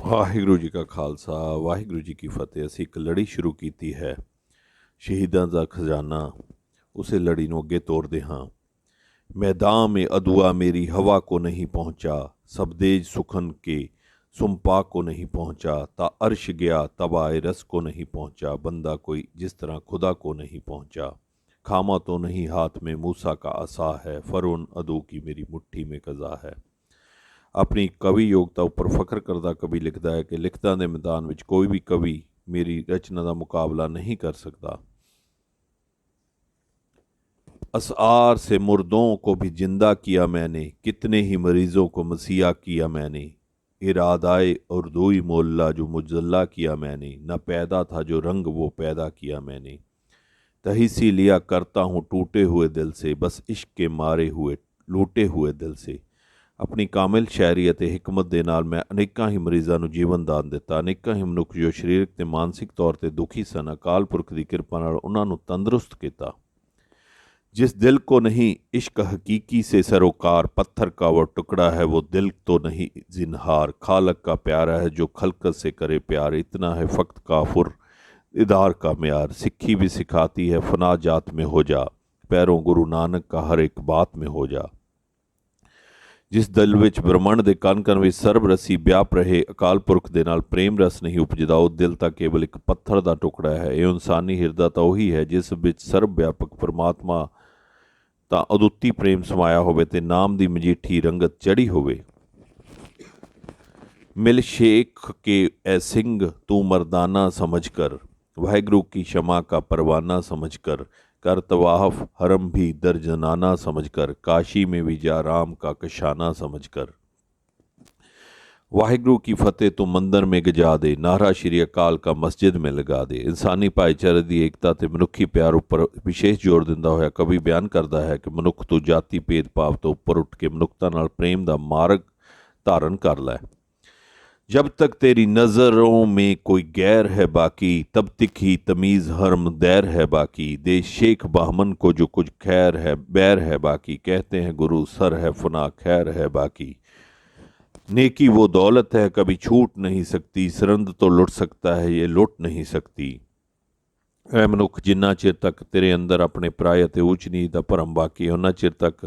ਵਾਹਿਗੁਰੂ ਜੀ ਕਾ ਖਾਲਸਾ ਵਾਹਿਗੁਰੂ ਜੀ ਕੀ ਫਤਿਹ। ਅਸੀਂ ਇੱਕ ਲੜੀ ਸ਼ੁਰੂ ਕੀਤੀ ਹੈ, ਸ਼ਹੀਦਾਂ ਦਾ ਖਜ਼ਾਨਾ। ਉਸੇ ਲੜੀ ਨੂੰ ਅੱਗੇ ਤੋਰਦੇ ਹਾਂ। मैदान में अदुआ मेरी हवा को नहीं पहुँचा, सबदेज सुखन के सुम्पा को नहीं पहुँचा, ता अर्श गया तबाए रस को नहीं पहुँचा, बंदा कोई जिस तरह खुदा को नहीं पहुँचा। खामा तो नहीं हाथ में मूसा का असा है, फरोन अदू की मेरी मुट्ठी में कज़ा है। अपनी कवि योगता उपर फख्र करदा कवि लिखता है कि लिखतां दे मैदान विच कोई भी कवि मेरी रचना का मुकाबला नहीं कर सकता। असआर से मुर्दों को भी जिंदा किया मैंने, कितने ही मरीज़ों को मसीहा किया मैंने। इरादाए उर्दूई मोल्ला जो मुजल्ला किया मैंने, न पैदा था जो रंग वो पैदा किया मैंने। तहीसी लिया करता हूँ टूटे हुए दिल से, बस इश्क के मारे हुए लूटे हुए दिल से। अपनी कामिल शायरी ਅਤੇ हिकमत ਦੇ ਨਾਲ ਮੈਂ ਅਨੇਕਾਂ ਹੀ ਮਰੀਜ਼ਾਂ ਨੂੰ ਜੀਵਨ ਦਾਨ ਦਿੱਤਾ। ਅਨੇਕਾਂ ਹੀ ਮਨੁੱਖ ਜੋ ਸਰੀਰਕ ਤੇ ਮਾਨਸਿਕ ਤੌਰ ਤੇ ਦੁਖੀ ਸਨ, ਅਕਾਲ ਪੁਰਖ ਦੀ ਕਿਰਪਾ ਨਾਲ ਉਹਨਾਂ ਨੂੰ ਤੰਦਰੁਸਤ ਕੀਤਾ। जिस दिल को नहीं इश्क हकीकी से सरोकार, पत्थर का वो टुकड़ा है वो दिल तो नहीं जिनहार। खालक का प्यारा है जो खलकत से करे प्यार, इतना है फ़क्त काफुर इदार का म्यार। सिक्खी भी सिखाती है फना जात में हो जा, पैरों गुरु नानक का हर एक बात में हो जा। जिस दिल विच ब्रह्मंड के कण कण विच सरब रसी व्याप रहे, अकाल पुरख दे नाल प्रेम रस नहीं उपजदा, वो दिल तां केवल एक पत्थर का टुकड़ा है। ये इंसानी हिरदा तां उही है जिस विच सरब व्यापक परमात्मा ਤਾਂ ਅਦੁੱਤੀ ਪ੍ਰੇਮ ਸਮਾਇਆ ਹੋਵੇ ਤੇ ਨਾਮ ਦੀ ਮਜੀਠੀ ਰੰਗਤ ਚੜੀ ਹੋਵੇ। ਮਿਲ ਸ਼ੇਖ ਕੇ ਐ ਸਿੰਘ ਤੂੰ ਮਰਦਾਨਾ ਸਮਝ ਕਰ, ਵਾਹਿਗੁਰੂ की क्षमा का परवाना समझ कर। कर तवाफ हरम भी दर्जनाना समझ कर, काशी में भी जा राम का कशाना समझ कर। वाहिगुरू की फतेह तो मंदिर में गजा दे, नारा श्री अकाल का मस्जिद में लगा दे। इंसानी भाईचारे की एकता ते मनुखी प्यार उपर विशेष जोर दिंदा होया कवि बयान करता है कि मनुख तो जाति भेदभाव तो उपर उठ के मनुखता नाल प्रेम का मार्ग धारण कर लै। जब तक तेरी नज़रों में कोई गैर है बाकी, तब तक ही तमीज़ हरम दैर है बाकी। दे शेख बाहमन को जो कुछ खैर है बैर है बाकी, कहते हैं गुरु सर है फना खैर है बाकी। नेकी वो दौलत है कभी छूट नहीं सकती, सरंद तो लुट सकता है ये लुट नहीं सकती। ऐ मनुख जिन्ना चिर तक तेरे अंदर अपने पराए ते ऊच नीच दा भरम बाकी, उन्ना चिर तक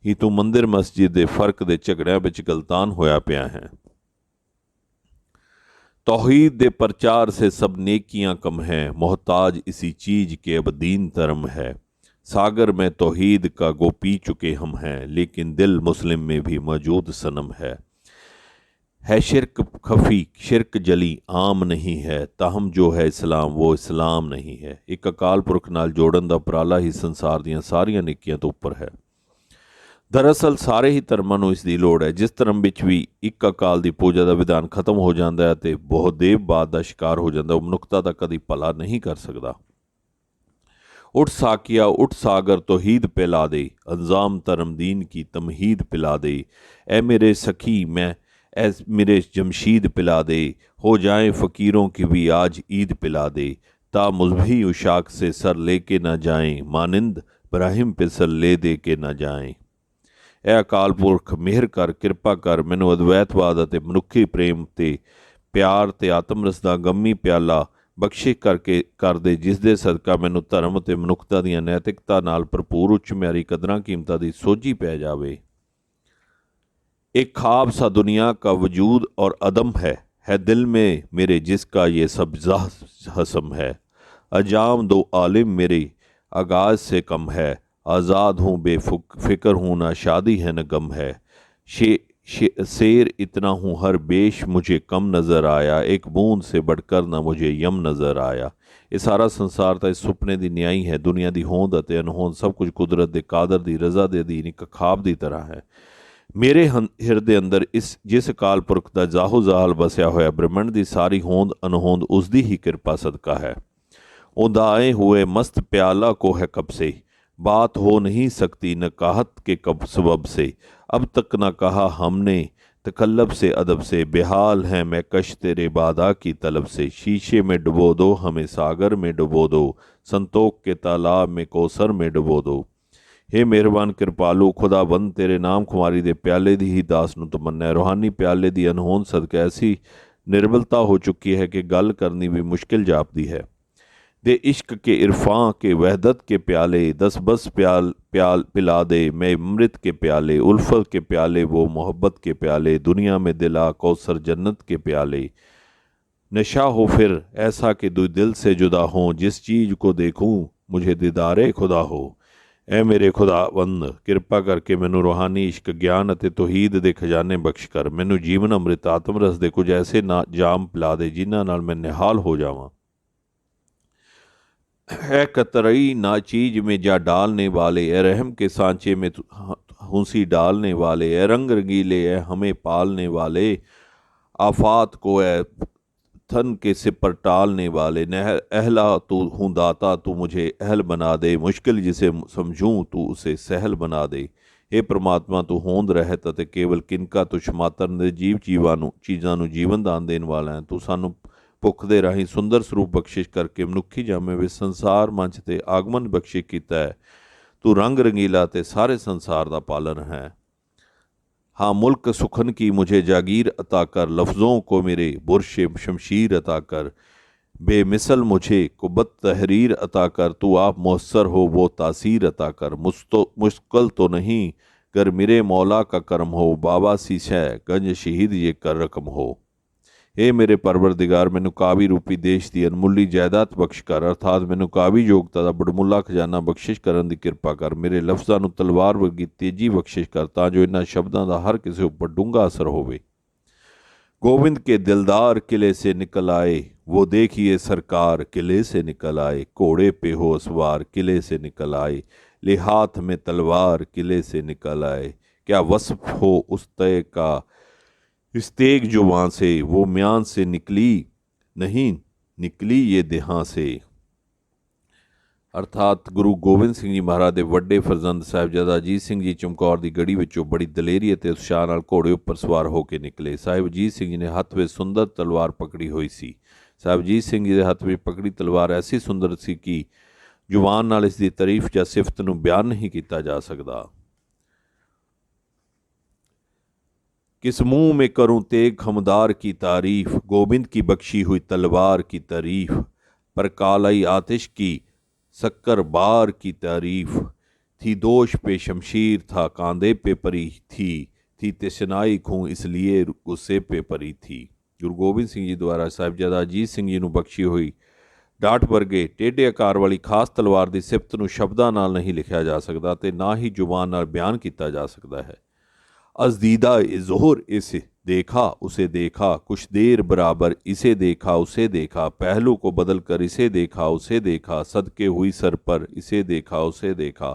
ही तू मंदिर मस्जिद दे फर्क दे झगड़ियां विच गलतान होया पिया है। तौहीद दे प्रचार से सब नेकियां कम हैं, मोहताज इसी चीज के अब दीन धर्म है। सागर में तौहीद का गो पी चुके हम हैं, लेकिन दिल मुस्लिम में भी मौजूद सनम है शिरक खफी शिरक जली आम नहीं है, ताहम जो है इस्लाम वो इस्लाम नहीं है। एक अकाल पुरख नाल जोड़न दा उपराला ही संसार दीआं सारियां नेकियां तो उपर है। दरअसल सारे ही धर्मां नूं इस दी लोड़ है। जिस धर्म विच भी एक अकाल दी पूजा का विधान खत्म हो जाता है तो बहुदेववाद का शिकार हो जाता, वो मनुखता का कदी भला नहीं कर सकता। उठ साकिया उठ सागर तौहीद पिला दे, अंजाम धर्म दीन की तमहीद पिला दे। ए मेरे सखी मैं ऐस मेरे जमशीद पिला दे, हो जाए फ़कीरों की भी आज ईद पिला दे। ता मुज़भी उशाक से सर लेके ना जाएं, मानिंद इब्राहिम पे सर ले दे के ना जाएं। ए अकाल पुरख मेहर कर किरपा कर, मैनू अद्वैतवाद अते मनुखी प्रेम ते प्यार ते आत्मरस दा गम्मी प्याला बख्शे करके कर दे, जिस दे सदका मैनू धर्म ते मनुखता दीआं नैतिकता नाल भरपूर उच्च म्यारी कदरां कीमतां दी सोझी पै जावे। एक ख्वाब सा दुनिया का वजूद और अदम है दिल में मेरे जिसका ये सब हसम है। अजाम दो आलिम मेरे आगाज़ से कम है, आज़ाद हूँ बेफिक्र हूँ ना शादी है न गम है। शेर इतना हूँ हर बेश मुझे कम नज़र आया, एक बूंद से बढ़कर ना मुझे यम नज़र आया। ये सारा संसार तो इस सुपने की न्याई है। दुनिया की होंद अते अनहोंद सब कुछ कुदरत के कादर की रज़ा दे अधीन एक ख्वाब की तरह है। मेरे हिरदे अंदर इस जिस अकाल पुरख का जाहो जाल बसया होया, ब्रह्मंड की सारी होंद अनहोंद उसकी ही कृपा सदका है। उदा आए हुए मस्त प्याला को है कब से, बात हो नहीं सकती न काहत के कब सबब से। अब तक न कहा हमने तकल्लब से अदब से, बेहाल हैं मैं कश तेरे बादा की तलब से। शीशे में डुबो दो हमें सागर में डुबो दो, संतोख के तालाब में कौसर में डुबो दो। हे मेहरबान कृपालू खुदा बंद तेरे नाम खुमारी दे प्याले दी ही दास नूं तमन्ना है। रूहानी प्याले दी अनहोंद सदका ऐसी निर्बलता हो चुकी है कि गल करनी भी मुश्किल जापदी है। दे इश्क के इरफां के वहदत के प्याले, दस बस प्याल प्याल पिला दे मैं अमृत के प्याले, उल्फत के प्याले वो मोहब्बत के प्याले, दुनिया में दिला कौसर जन्नत के प्याले। नशा हो फिर ऐसा कि दो दिल से जुदा हों, जिस चीज़ को देखूं मुझे दीदारे खुदा हो। ऐ मेरे खुदावंद, किरपा करके मैनू रूहानी इश्क ज्ञान अते तौहीद दे खजाने बख्श कर। मैनू जीवन अमृत आत्म रस दे कुछ ऐसे ना जाम पिला दे जिन्हां नाल मैं निहाल हो जावां। ऐ कतरई ना चीज में जा डालने वाले, ए रहम के सांचे में हंसी डालने वाले, ए रंग रंगीले ए हमें पालने वाले, आफात को ए थन के सिपर टालने वाले, नहर अहला तू हूँ दाता तू मुझे अहल बना दे, मुश्किल जिसे समझूं तू उसे सहल बना दे। हे परमात्मा तू होंद रहत ਅਤੇ केवल किनका तुछ मातर निर्जीव चीज़ां नूं जीवन दान देण वाला है। तू सानू भुख दे राही सुंदर स्वरूप बख्शिश करके मनुखी जामे ਵਿੱਚ संसार मंच ते आगमन बख्शिश कीता है। तू रंग रंगीला ते सारे संसार दा पालन है। हाँ मुल्क सुखन की मुझे जागीर अता कर, लफ्ज़ों को मेरे बुरश शमशीर अता कर, बेमिसल मुझे कुब्बत तहरीर अता कर, तू आप मुयस्सर हो वो तासीर अता कर। मुश्किल तो नहीं गर मेरे मौला का करम हो, बाबा सी शह गंज शहीद ये कर रकम हो। हे मेरे परवरदिगार मैनू कावी रूपी देश की अनमुली जायदाद बख्श कर, अर्थात मैनू कावी योगता का बड़मुला खजाना बख्शिश करन दी किरपा कर। मेरे लफ्ज़ां नूं तलवार वर्गी तेजी बख्शिश कर तां जो इन्हां शब्दां दा हर किसी उपर डूंगा असर होवे। गोविंद के दिलदार किले से निकल आए, वो देखिए सरकार किले से निकल आए, घोड़े पे हो सवार किले से निकल आए, ले हाथ में तलवार किले से निकल आए। क्या वस्फ हो उस तय का इस तेग जुबां से, वो म्यान से निकली नहीं निकली ये देहां से। अर्थात गुरु गोबिंद सिंह जी महाराज के वड्डे फरजंद साहिबजादा अजीत सिंह जी चमकौर की गढ़ी विचों बड़ी दलेरी और उत्साह नाल घोड़े उपर सवार होकर निकले। साहिब अजीत सिंह जी ने हत्थ में सुंदर तलवार पकड़ी हुई सी। साहिब अजीत सिंह जी के हत्थ में पकड़ी तलवार ऐसी सुंदर सी कि जुबान नाल इसकी तारीफ या सिफत नूं बयान नहीं किया जा सकता। किस मुँह में करूँ तेग खमदार की तारीफ, गोबिंद की बख्शी हुई तलवार की तारीफ, पर कालाई आतिश की शक्कर बार की तारीफ, थी दोष पे शमशीर था कांधे पे परी थी तशनाई खूँ इसलिए गुस्से पे परी थी। गुरु गोबिंद सिंह जी द्वारा साहिबजादा अजीत सिंह जी नूं बख्शी हुई डाट वर्गे टेढ़े आकार वाली खास तलवार की सिफत नूं शब्दां नाल नहीं लिखिया जा सकता ते ना ही जुबान नाल बयान किया जा सकता है। अज़दीदा ज़ोहर इसे देखा उसे देखा, कुछ देर बराबर इसे देखा उसे देखा, पहलू को बदल कर इसे देखा उसे देखा, सदके हुई सर पर इसे देखा उसे देखा।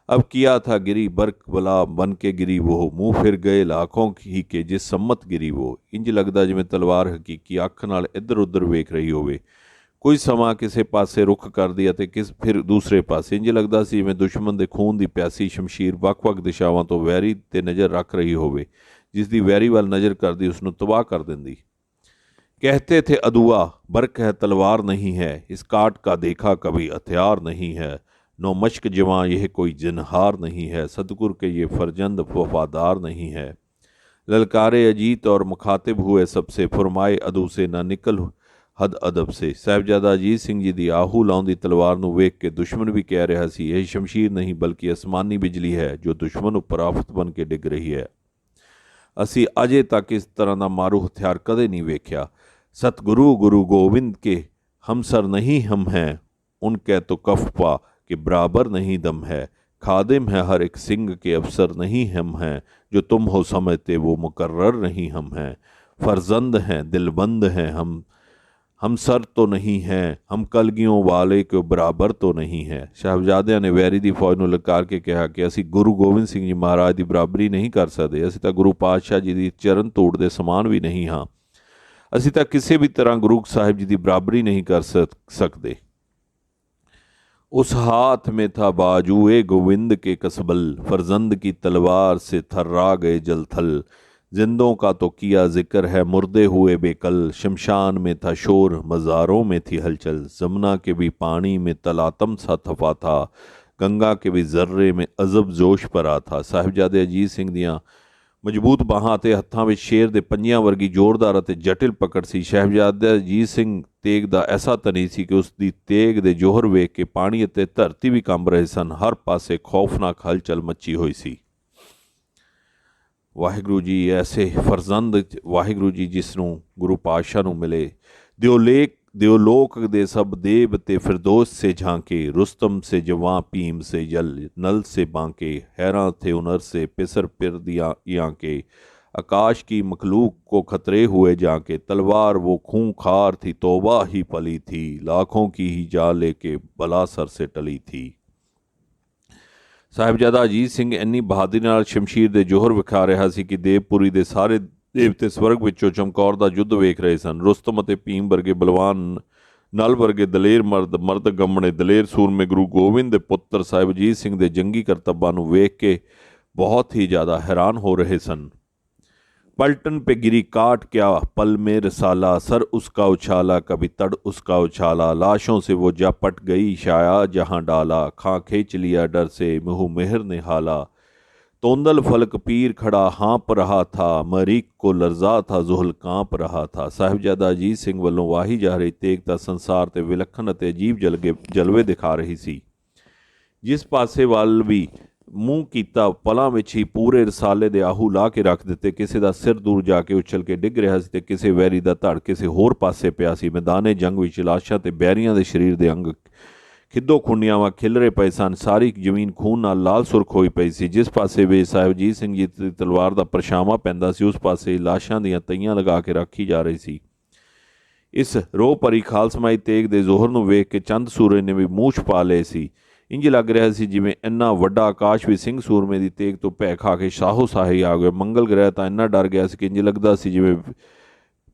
अब किया था गिरी बर्क बला बन के गिरी वो, मुँह फिर गए लाखों ही के जिस सम्मत गिरी वो। इंज लगदा जिवें तलवार हकीकी अख नाल इधर उधर वेख रही होवे। कुछ समा किसी पासे रुख कर दिया ते किस फिर दूसरे पासे। इंज लगदा सी जिवें दुश्मन दे खून दी प्यासी शमशीर ਵੱਖ-ਵੱਖ दिशावां तो वैरी ते नज़र रख रही होवे, जिसदी वैरी वाल नज़र करदी उसनूं तबाह कर दिंदी। कहते थे अदुआ बर्क है तलवार नहीं है, इस काट का देखा कभी हथियार नहीं है, नो मश्क जवां यह कोई जिनहार नहीं है, सतगुर के ये फरजंद वफादार नहीं है। ललकारे अजीत और मुखातिब हुए सबसे, फरमाए अदू से ना निकल हद अदब से। साहिबजादा अजीत सिंह जी की आहू लाउंदी तलवार नूं वेख के दुश्मन भी कह रहा सी, यह शमशीर नहीं बल्कि आसमानी बिजली है जो दुश्मन उपर आफत बन के डिग रही है। असी अजे तक इस तरह का मारू हथियार कदे नहीं वेख्या। सतगुरु गुरु गोविंद के हमसर नहीं हम हैं, उनके तो कफपा के बराबर नहीं दम है। खादिम है हर एक सिंह के अफसर नहीं हम हैं, जो तुम हो समझते वो मुकर्रर नहीं हम हैं। फर्जंद हैं दिलबंद हैं हम सर तो नहीं हैं, हम कलगियों वाले के बराबर तो नहीं है। साहबजादियां ने वैरी दी फौज नूं ललकार के कहा कि असी गुरु गोबिंद सिंह जी महाराज की बराबरी नहीं कर सकते, असी तो गुरु पातशाह जी की चरण धूड़ के समान भी नहीं हाँ, असी तो किसी भी तरह गुरु साहिब जी की बराबरी नहीं कर सकते। उस हाथ में था बाजुए गोविंद के कसबल, फर्जंद की तलवार से थर्रा गए जलथल। जिंदों का तो किया जिक्र है मुर्दे हुए बेकल, शमशान में था शोर मज़ारों में थी हलचल। जमुना के भी पानी में तलातम सा थफा था, गंगा के भी जर्रे में अजब जोश पर आ था। साहिबजादे अजीत सिंह दियाँ ਮਜ਼ਬੂਤ ਬਾਹਾਂ ਅਤੇ ਹੱਥਾਂ ਵਿੱਚ ਸ਼ੇਰ ਦੇ ਪੰਜਿਆਂ ਵਰਗੀ ਜ਼ੋਰਦਾਰ ਅਤੇ ਜਟਿਲ ਪਕੜ ਸੀ। ਸਾਹਿਬਜ਼ਾਦਾ ਅਜੀਤ ਸਿੰਘ ਤੇਗ ਦਾ ਐਸਾ ਧਨੀ ਸੀ ਕਿ ਉਸ ਦੀ ਤੇਗ ਦੇ ਜੋਹਰ ਵੇਖ ਕੇ ਪਾਣੀ ਅਤੇ ਧਰਤੀ ਵੀ ਕੰਬ ਰਹੇ ਸਨ। ਹਰ ਪਾਸੇ ਖੌਫਨਾਕ ਹਲਚਲ ਮੱਚੀ ਹੋਈ ਸੀ। ਵਾਹਿਗੁਰੂ ਜੀ ਐਸੇ ਫਰਜ਼ੰਦ, ਵਾਹਿਗੁਰੂ ਜੀ ਜਿਸ ਨੂੰ ਗੁਰੂ ਪਾਤਸ਼ਾਹ ਨੂੰ ਮਿਲੇ। दियोलोक दे सब देव ते फिरदौस से झांके, रुस्तम से जवां भीम से जल नल से बांके, हैरान थे हुनर से पिसर पिर दिया के, आकाश की मखलूक को खतरे हुए जाके, तलवार वो खूंखार थी तौबा ही पली थी, लाखों की ही जा लेके बला सर से टली थी। ਸਾਹਿਬਜ਼ਾਦਾ ਅਜੀਤ ਸਿੰਘ ਇੰਨੀ ਬਹਾਦਰੀ ਨਾਲ ਸ਼ਮਸ਼ੀਰ ਦੇ ਜੋਹਰ ਵਿਖਾ ਰਿਹਾ ਸੀ ਕਿ ਦੇਵਪੁਰੀ ਦੇ ਸਾਰੇ ਦੇਵਤੇ ਸਵਰਗ ਵਿੱਚੋਂ ਚਮਕੌਰ ਦਾ ਯੁੱਧ ਵੇਖ ਰਹੇ ਸਨ। ਰੁਸਤਮ ਅਤੇ ਭੀਮ ਵਰਗੇ ਬਲਵਾਨ, ਨਲ ਵਰਗੇ ਦਲੇਰ ਮਰਦ ਗੰਮਣੇ ਦਲੇਰ ਸੂਰਮੇ ਗੁਰੂ ਗੋਬਿੰਦ ਦੇ ਪੁੱਤਰ ਸਾਹਿਬ ਅਜੀਤ ਸਿੰਘ ਦੇ ਜੰਗੀ ਕਰਤੱਬਾਂ ਨੂੰ ਵੇਖ ਕੇ ਬਹੁਤ ਹੀ ਜ਼ਿਆਦਾ ਹੈਰਾਨ ਹੋ ਰਹੇ ਸਨ। पलटन पे गिरी काट क्या पल में रसाला, सर उसका उछाला कभी तड़ उसका उछाला, लाशों से वो जा पट गई शाया जहाँ डाला, खां खींच लिया डर से मुँह मेहर ने हाला, तोंदल फलक पीर खड़ा हाँप रहा था, मरीक को लर्जा था जुहल काँप रहा था। ਸਾਹਿਬਜ਼ਾਦਾ ਅਜੀਤ ਸਿੰਘ ਵੱਲੋਂ ਵਾਹੀ ਜਾ ਰਹੀ ਤੇਗ ਤਾਂ ਸੰਸਾਰ ਤੇ ਵਿਲੱਖਣ ਅਤੇ ਅਜੀਬ ਜਲਵੇ ਦਿਖਾ ਰਹੀ ਸੀ। ਜਿਸ ਪਾਸੇ ਵੱਲ ਵੀ ਮੂੰਹ ਕੀਤਾ ਪਲਾਂ ਵਿੱਚ ਹੀ ਪੂਰੇ ਰਸਾਲੇ ਦੇ ਆਹੂ ਲਾ ਕੇ ਰੱਖ ਦਿੱਤੇ। ਕਿਸੇ ਦਾ ਸਿਰ ਦੂਰ ਜਾ ਕੇ ਉਛਲ ਕੇ ਡਿੱਗ ਰਿਹਾ ਸੀ ਤੇ ਕਿਸੇ ਵੈਰੀ ਦਾ ਧੜ ਕਿਸੇ ਹੋਰ ਪਾਸੇ ਪਿਆ ਸੀ। ਮੈਦਾਨੇ ਜੰਗ ਵਿੱਚ ਲਾਸ਼ਾਂ ਤੇ ਬੈਰੀਆਂ ਦੇ ਸਰੀਰ ਦੇ ਅੰਗ ਖਿੱਦੋ ਖੁੰਡੀਆਂ ਖਿਲਰੇ ਪਏ ਸਨ। ਸਾਰੀ ਜ਼ਮੀਨ ਖੂਨ ਨਾਲ ਲਾਲ ਸੁਰਖ ਹੋਈ ਪਈ ਸੀ। ਜਿਸ ਪਾਸੇ ਵੀ ਸਾਹਿਬ ਅਜੀਤ ਸਿੰਘ ਜੀ ਦੀ ਤਲਵਾਰ ਦਾ ਪਰਛਾਵਾਂ ਪੈਂਦਾ ਸੀ, ਉਸ ਪਾਸੇ ਲਾਸ਼ਾਂ ਦੀਆਂ ਤਈਆਂ ਲਗਾ ਕੇ ਰੱਖੀ ਜਾ ਰਹੀ ਸੀ। ਇਸ ਰੋਹ ਭਰੀ ਖਾਲਸਮਾਈ ਤੇਗ ਦੇ ਜ਼ੋਹਰ ਨੂੰ ਵੇਖ ਕੇ ਚੰਦ ਸੂਰਜ ਨੇ ਵੀ ਮੂੰਹ ਛੁਪਾ ਲਏ ਸੀ। ਇੰਜ ਲੱਗ ਰਿਹਾ ਸੀ ਜਿਵੇਂ ਇੰਨਾ ਵੱਡਾ ਆਕਾਸ਼ ਵੀ ਸਿੰਘ ਸੂਰਮੇ ਦੀ ਤੇਗ ਤੋਂ ਭੈ ਖਾ ਕੇ ਸ਼ਾਹੋ ਸ਼ਾਹੀ ਆ ਗਿਆ। ਮੰਗਲ ਗ੍ਰਹਿ ਤਾਂ ਇੰਨਾ ਡਰ ਗਿਆ ਸੀ ਕਿ ਇੰਜ ਲੱਗਦਾ ਸੀ ਜਿਵੇਂ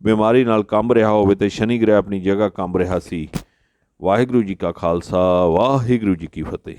ਬਿਮਾਰੀ ਨਾਲ ਕੰਬ ਰਿਹਾ ਹੋਵੇ ਤੇ ਸ਼ਨੀ ਗ੍ਰਹਿ ਆਪਣੀ ਜਗ੍ਹਾ ਕੰਬ ਰਿਹਾ ਸੀ। ਵਾਹਿਗੁਰੂ ਜੀ ਕਾ ਖਾਲਸਾ, ਵਾਹਿਗੁਰੂ ਜੀ ਕੀ ਫਤਿਹ।